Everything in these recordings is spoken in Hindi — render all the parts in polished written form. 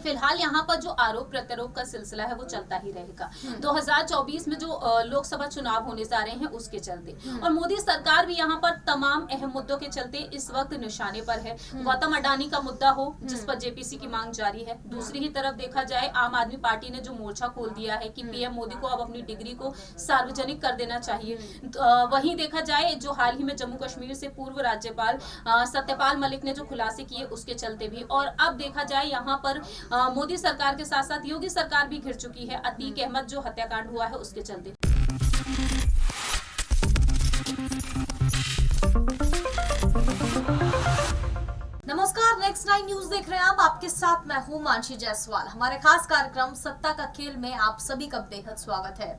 फिलहाल यहाँ पर जो आरोप प्रत्यारोप का सिलसिला है वो चलता ही रहेगा। 2024 में जो लोकसभा चुनाव होने जा रहे हैं उसके चलते, और मोदी सरकार भी यहाँ पर तमाम अहम मुद्दों के चलते इस वक्त निशाने पर है। गौतम अडानी का मुद्दा हो जिस पर जेपीसी की मांग जारी है, दूसरी ही तरफ देखा जाए आम आदमी पार्टी ने जो मोर्चा खोल दिया है कि पीएम मोदी को अब अपनी डिग्री को सार्वजनिक कर देना चाहिए। वहीं देखा जाए जो हाल ही में जम्मू कश्मीर से पूर्व राज्यपाल सत्यपाल मलिक ने जो खुलासे किए उसके चलते भी, और अब देखा जाए यहाँ पर मोदी सरकार के साथ साथ योगी सरकार भी घिर चुकी है अतीक अहमद जो हत्याकांड हुआ है उसके चलते। नमस्कार, नेक्स्ट 9 न्यूज देख रहे हैं आप। आपके साथ मैं हूं मानसी जायसवाल। हमारे खास कार्यक्रम सत्ता का खेल में आप सभी का बेहद स्वागत है।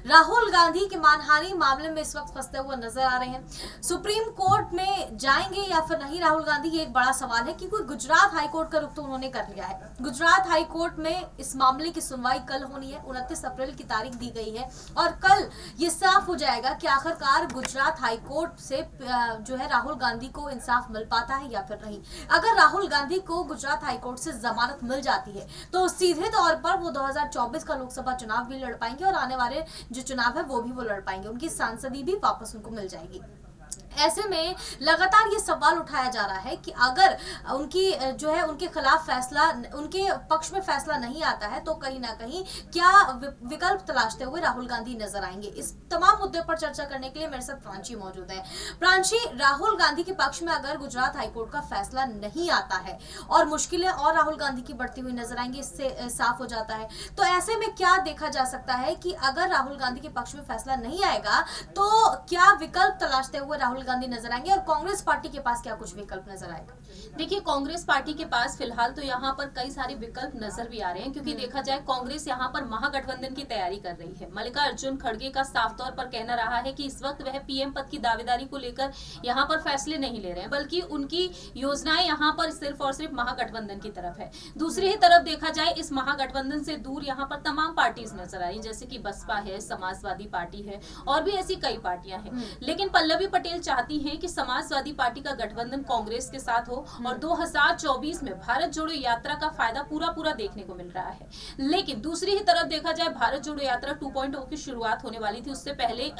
राहुल गांधी के मानहानि मामले में इस वक्त फंसते हुए नजर आ रहे हैं। सुप्रीम कोर्ट में जाएंगे या फिर नहीं राहुल गांधी, ये एक बड़ा सवाल है क्योंकि गुजरात हाईकोर्ट का रुख तो उन्होंने कर लिया है। गुजरात हाईकोर्ट में इस मामले की सुनवाई कल होनी है, 29 अप्रैल की तारीख दी गई है और कल ये साफ हो जाएगा कि आखिरकार गुजरात हाईकोर्ट से जो है राहुल गांधी को इंसाफ मिल पाता है या फिर नहीं। अगर राहुल गांधी को गुजरात हाईकोर्ट से जमानत मिल जाती है तो सीधे तौर पर वो 2024 का लोकसभा चुनाव भी लड़ पाएंगे और आने वाले जो चुनाव है वो भी वो लड़ पाएंगे। उनकी सांसदी भी वापस उनको मिल जाएगी। ऐसे में लगातार ये सवाल उठाया जा रहा है कि अगर उनकी जो है उनके खिलाफ फैसला, उनके पक्ष में फैसला नहीं आता है तो कहीं ना कहीं क्या विकल्प तलाशते हुए राहुल गांधी नजर आएंगे। इस तमाम मुद्दे पर चर्चा करने के लिए मेरे साथ प्रांशी मौजूद है। प्रांशी, राहुल गांधी के पक्ष में अगर गुजरात हाईकोर्ट का फैसला नहीं आता है और मुश्किलें और राहुल गांधी की बढ़ती हुई नजर आएंगी, इससे साफ हो जाता है। तो ऐसे में क्या देखा जा सकता है कि अगर राहुल गांधी के पक्ष में फैसला नहीं आएगा तो क्या विकल्प तलाशते हुए राहुल गांधी नजर आएंगे और कांग्रेस पार्टी के पास क्या कुछ विकल्प नजर आएगा? देखिए, कांग्रेस पार्टी के पास फिलहाल तो यहाँ पर कई सारे विकल्प नजर भी आ रहे हैं क्योंकि देखा जाए कांग्रेस यहाँ पर महागठबंधन की तैयारी कर रही है। मल्लिकार्जुन खड़गे का साफ तौर पर कहना रहा है कि इस वक्त वह पीएम पद की दावेदारी को लेकर यहाँ पर फैसले नहीं ले रहे हैं, बल्कि उनकी योजनाएं यहाँ पर सिर्फ और सिर्फ महागठबंधन की तरफ है। दूसरी ही तरफ देखा जाए इस महागठबंधन से दूर यहाँ पर तमाम पार्टीज नजर आई, जैसे कि बसपा है, समाजवादी पार्टी है और भी ऐसी कई पार्टियां हैं। लेकिन पल्लवी पटेल चाहती हैं कि समाजवादी पार्टी का गठबंधन कांग्रेस के साथ हो और 2024 में भारत जोड़ो यात्रा का फायदा पूरा देखने को मिल रहा है। लेकिन दूसरी ही तरफ देखा जाए भारत जोड़ो यात्रा 2.0 की शुरुआत होने वाली थी, उससे पहले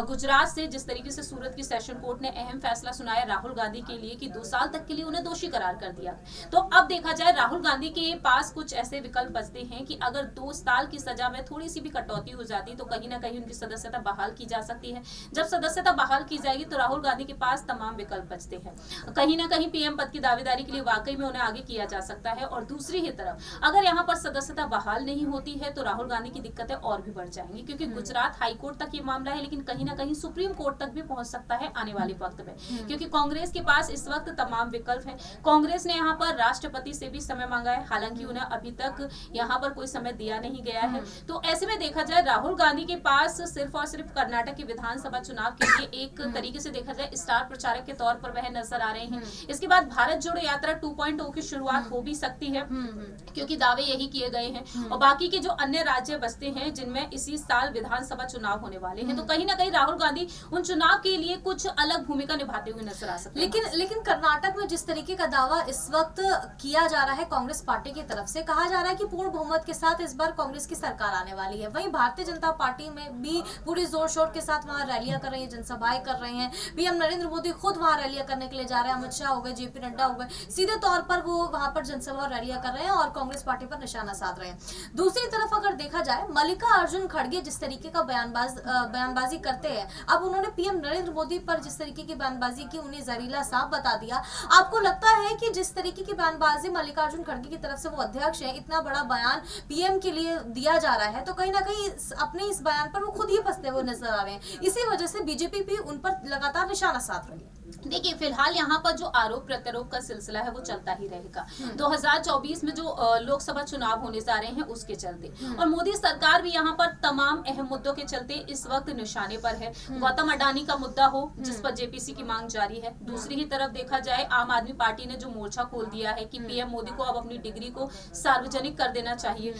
गुजरात से जिस तरीके से सूरत की सेशन कोर्ट ने अहम फैसला सुनाया राहुल गांधी के लिए कि 2 साल तक के लिए उन्हें दोषी करार कर दिया। तो अब देखा जाए राहुल गांधी के पास कुछ ऐसे विकल्प बचते हैं कि अगर 2 साल की सजा में थोड़ी सी भी कटौती हो जाती तो कहीं ना कहीं उनकी सदस्यता बहाल की जा सकती है। जब सदस्यता बहाल की जाएगी तो राहुल गांधी के पास तमाम विकल्प बचते हैं। कहीं ना कहीं पीएम पद की दावेदारी के लिए वाकई में उन्हें आगे किया जा सकता है। और दूसरी ही तरफ अगर यहाँ पर सदस्यता बहाल नहीं होती है तो राहुल गांधी की दिक्कतें और भी बढ़ जाएंगी क्योंकि गुजरात हाईकोर्ट तक ये मामला है, लेकिन कहीं ना कहीं सुप्रीम कोर्ट तक भी पहुंच सकता है आने वाले वक्त में, क्योंकि कांग्रेस के पास इस वक्त तमाम विकल्प हैं। कांग्रेस ने यहाँ पर राष्ट्रपति से भी समय मांगा है, हालांकि उन्हें अभी तक यहाँ पर कोई समय दिया नहीं गया है। तो ऐसे में देखा जाए राहुल गांधी के पास सिर्फ और सिर्फ कर्नाटक के विधानसभा चुनाव के लिए एक तरीके से देखा जाए स्टार प्रचारक के तौर पर वह नजर आ रहे हैं। इसके बाद भारत जोड़ो यात्रा 2.0 की शुरुआत हो भी सकती है क्योंकि दावे यही किए गए हैं और बाकी के जो अन्य राज्य बचते हैं जिनमें इसी साल विधानसभा चुनाव होने वाले हैं, तो कहीं ना कहीं राहुल गांधी उन चुनाव के लिए कुछ अलग भूमिका निभाते हुए नजर आ सकते हैं। लेकिन कर्नाटक में जिस तरीके का दावा इस वक्त किया जा रहा है कांग्रेस पार्टी की तरफ से, कहा जा रहा है कि पूर्ण बहुमत के साथ इस बार कांग्रेस की सरकार आने वाली है। वहीं भारतीय जनता पार्टी में भी पूरी जोर शोर के साथ वहां रैलियां कर रही है, जनसभाएं कर रहे हैं। पीएम नरेंद्र मोदी खुद वहां रैलियां करने के लिए जा रहे हैं। अमित शाह हो गए, जेपी नड्डा हो गए, सीधे तौर पर वो वहां पर जनसभा और रैलियां कर रहे हैं और कांग्रेस पार्टी पर निशाना साध रहे हैं। दूसरी तरफ अगर देखा जाए मल्लिकार्जुन खड़गे जिस तरीके का बयानबाजी करते हैं, अब उन्होंने पीएम नरेंद्र मोदी पर जिस तरीके की बयानबाजी की, उन्हें जहरीला सांप बता दिया। आपको लगता है कि जिस तरीके की बयानबाजी मल्लिकार्जुन खड़गे की तरफ से, वो अध्यक्ष है, इतना बड़ा बयान पीएम के लिए दिया जा रहा है, तो कहीं ना कहीं अपने इस बयान पर वो खुद ही फंसते हुए नजर आ रहे हैं। इसी वजह से बीजेपी भी उन पर लगातार निशाना साध रही है। देखिए, फिलहाल यहाँ पर जो आरोप प्रत्यारोप का सिलसिला है वो चलता ही रहेगा। 2024 में जो लोकसभा चुनाव होने जा रहे हैं उसके चलते, और मोदी सरकार भी यहाँ पर तमाम अहम मुद्दों के चलते इस वक्त निशाने पर है। गौतम अडानी का मुद्दा हो जिस पर जेपीसी की मांग जारी है, दूसरी ही तरफ देखा जाए आम आदमी पार्टी ने जो मोर्चा खोल दिया है कि पीएम मोदी को अब अपनी डिग्री को सार्वजनिक कर देना चाहिए।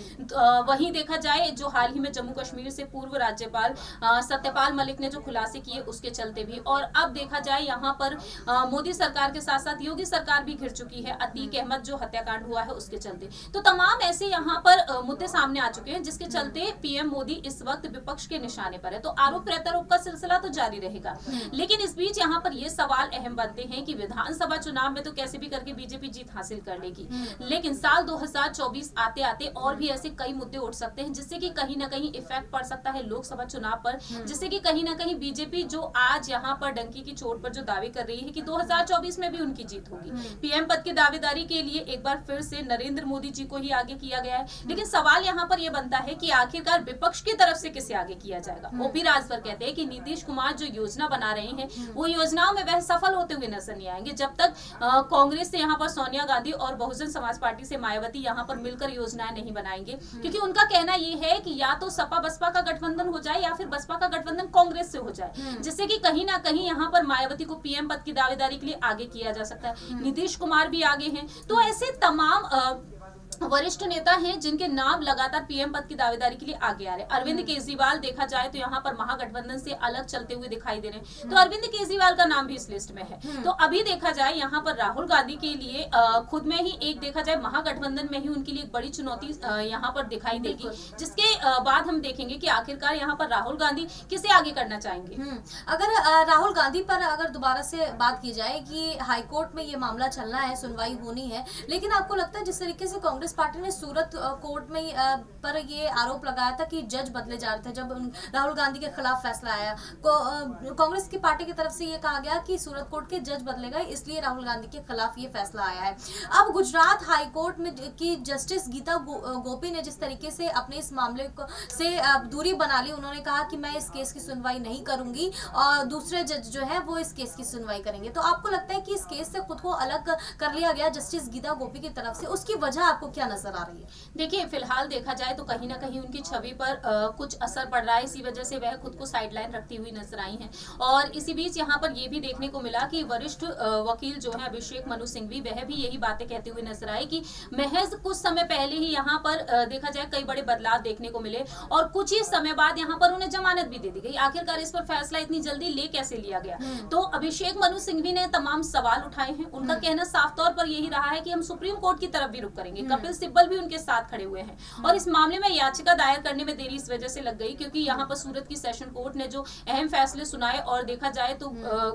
वहीं देखा जाए जो हाल ही में जम्मू कश्मीर से पूर्व राज्यपाल सत्यपाल मलिक ने जो खुलासे किए उसके चलते भी, और अब देखा जाए यहाँ पर मोदी सरकार के साथ साथ योगी सरकार भी घिर चुकी है, अतीक अहमद जो हत्याकांड हुआ है उसके चलते। तो तमाम ऐसे यहाँ पर मुद्दे सामने आ चुके हैं जिसके चलते पीएम मोदी इस वक्त विपक्ष के निशाने पर है। तो आरोप प्रत्यारोप का सिलसिला तो जारी रहेगा, लेकिन इस बीच यहाँ पर ये सवाल अहम बनते हैं कि विधानसभा चुनाव में तो कैसे भी करके बीजेपी जीत हासिल कर लेगी, लेकिन साल 2024 आते आते और भी ऐसे कई मुद्दे उठ सकते हैं जिससे कि कहीं ना कहीं इफेक्ट पड़ सकता है लोकसभा चुनाव पर, जिससे कि कहीं ना कहीं बीजेपी जो आज यहाँ पर डंकी की चोट पर जो दावे कर रही है कि 2024 में भी उनकी जीत होगी, पीएम पद की दावेदारी के लिए एक बार फिर से नरेंद्र मोदी जी को ही आगे किया गया है। लेकिन सवाल यहाँ पर यह बनता है कि आखिरकार विपक्ष की तरफ से किसे आगे किया जाएगा। ओपी राजभर कहते हैं कि नीतीश कुमार जो योजना बना रहे हैं वो योजनाओं में वह सफल होते हुए नजर नहीं आएंगे जब तक कांग्रेस से यहाँ पर सोनिया गांधी और बहुजन समाज पार्टी से मायावती यहाँ पर मिलकर योजनाएं नहीं बनाएंगे, क्योंकि उनका कहना ये है कि या तो सपा बसपा का गठबंधन हो जाए या फिर बसपा का गठबंधन कांग्रेस से हो जाए, जिससे कि कहीं ना कहीं यहाँ पर मायावती को पीएम पद की दावेदारी के लिए आगे किया जा सकता है। नीतीश कुमार भी आगे हैं, तो ऐसे तमाम वरिष्ठ नेता हैं जिनके नाम लगातार पीएम पद की दावेदारी के लिए आगे आ रहे हैं। अरविंद केजरीवाल देखा जाए तो यहाँ पर महागठबंधन से अलग चलते हुए दिखाई दे रहे हैं, तो अरविंद केजरीवाल का नाम भी इस लिस्ट में है। तो अभी देखा जाए यहाँ पर राहुल गांधी के लिए खुद में ही एक देखा जाए महागठबंधन में ही उनके लिए एक बड़ी चुनौती यहाँ पर दिखाई देगी, जिसके बाद हम देखेंगे कि आखिरकार यहाँ पर राहुल गांधी किसे आगे करना चाहेंगे। अगर राहुल गांधी पर अगर दोबारा से बात की जाए कि हाईकोर्ट में ये मामला चलना है, सुनवाई होनी है, लेकिन आपको लगता है जिस तरीके से कांग्रेस पार्टी ने सूरत कोर्ट में पर ये आरोप लगाया था कि जज बदले जा रहे थे जब राहुल गांधी के खिलाफ फैसला आया, कांग्रेस की पार्टी की तरफ से ये कहा गया कि सूरत कोर्ट के जज बदले गए इसलिए राहुल गांधी के खिलाफ ये फैसला आया है। अब गुजरात हाई कोर्ट में की जस्टिस गीता गोपी ने जिस तरीके से अपने इस मामले से दूरी बना ली, उन्होंने कहा कि मैं इस केस की सुनवाई नहीं करूंगी और दूसरे जज जो है वो इस केस की सुनवाई करेंगे। तो आपको लगता है कि इस केस से खुद को अलग कर लिया गया जस्टिस गीता गोपी की तरफ से, उसकी वजह आपको क्या नजर आ रही है? देखिए, फिलहाल देखा जाए तो कहीं ना कहीं उनकी छवि पर कुछ असर पड़ रहा है, इसी वजह से वह खुद को साइडलाइन रखती हुई नजर आई हैं। और इसी बीच यहाँ पर यह भी देखने को मिला कि वरिष्ठ वकील जो है अभिषेक मनु सिंघवी, वह भी यही बातें कहते हुए नजर आए कि महज कुछ समय पहले ही यहाँ पर देखा जाए कई बड़े बदलाव देखने को मिले और कुछ ही समय बाद यहाँ पर उन्हें जमानत भी दे दी गई। आखिरकार इस पर फैसला इतनी जल्दी ले कैसे लिया गया? तो अभिषेक मनु सिंघवी ने तमाम सवाल उठाए हैं। उनका कहना साफ तौर पर यही रहा है कि हम सुप्रीम कोर्ट की तरफ भी रुख करेंगे। कपिल सिब्बल भी उनके साथ खड़े हुए हैं और इस मामले में याचिका दायर करने में देरी इस वजह से लग गई क्योंकि यहाँ पर सूरत की सेशन कोर्ट ने जो अहम फैसले सुनाए और देखा जाए तो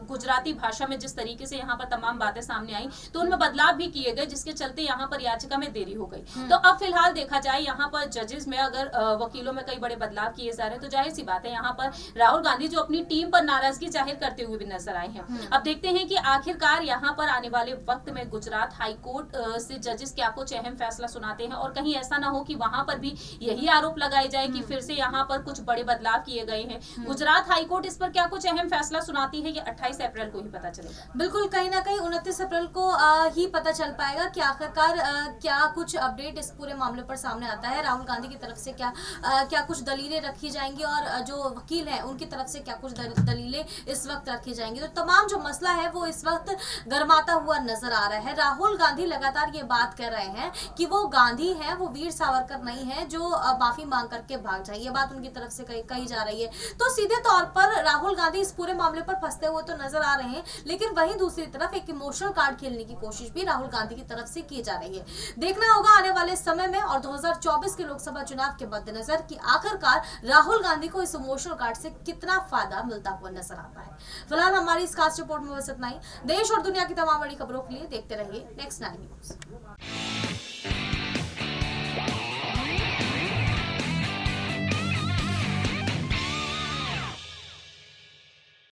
गुजराती भाषा में जिस तरीके से यहाँ पर तमाम बातें सामने आई तो उनमें बदलाव भी किए गए, जिसके चलते यहाँ पर याचिका में देरी हो गई। तो अब फिलहाल देखा जाए यहाँ पर जजेस में अगर वकीलों में कई बड़े बदलाव किए जा रहे हैं तो जाहिर सी बात है यहाँ पर राहुल गांधी जो अपनी टीम पर नाराजगी जाहिर करते हुए भी नजर आए हैं। अब देखते हैं कि आखिरकार यहाँ पर आने वाले वक्त में गुजरात हाई कोर्ट से जजेस क्या कुछ अहम फैसला सुनाते हैं और कहीं ऐसा ना हो कि वहां पर भी यही आरोप लगाए जाए कि फिर से यहाँ पर कुछ बड़े बदलाव किए गए हैं। गुजरात हाई कोर्ट इस पर क्या कुछ अहम फैसला सुनाती है ये 28 अप्रैल को ही पता चलेगा। बिल्कुल, कहीं ना कहीं 29 अप्रैल को ही पता चल पाएगा कि आखिरकार क्या कुछ अपडेट इस पूरे मामले पर सामने आता है। राहुल गांधी की तरफ से क्या कुछ दलीलें रखी जाएंगी और जो वकील हैं उनकी तरफ से क्या कुछ दलीलें इस वक्त रखी जाएंगी। तो तमाम जो मसला है वो इस वक्त गर्माता हुआ नजर आ रहा है। राहुल गांधी लगातार ये बात कर रहे हैं कि वो गांधी है, वो वीर सावरकर नहीं है जो माफी मांग करके भाग जाए, ये बात उनकी तरफ से कही जा रही है। तो सीधे तौर पर राहुल गांधी इस पूरे मामले पर फंसते हुए तो नजर आ रहे हैं, लेकिन वहीं दूसरी तरफ एक इमोशनल कार्ड खेलने की कोशिश भी राहुल गांधी की तरफ से की जा रही है। देखना होगा आने वाले समय में और 2024 के लोकसभा चुनाव के मद्देनजर कि आखिरकार राहुल गांधी को इस इमोशनल कार्ड से कितना फायदा मिलता हुआ नजर आता है। फिलहाल हमारी इस खास रिपोर्ट में बस इतना ही। देश और दुनिया की तमाम बड़ी खबरों के लिए देखते रहिए नेक्स्ट 9 न्यूज।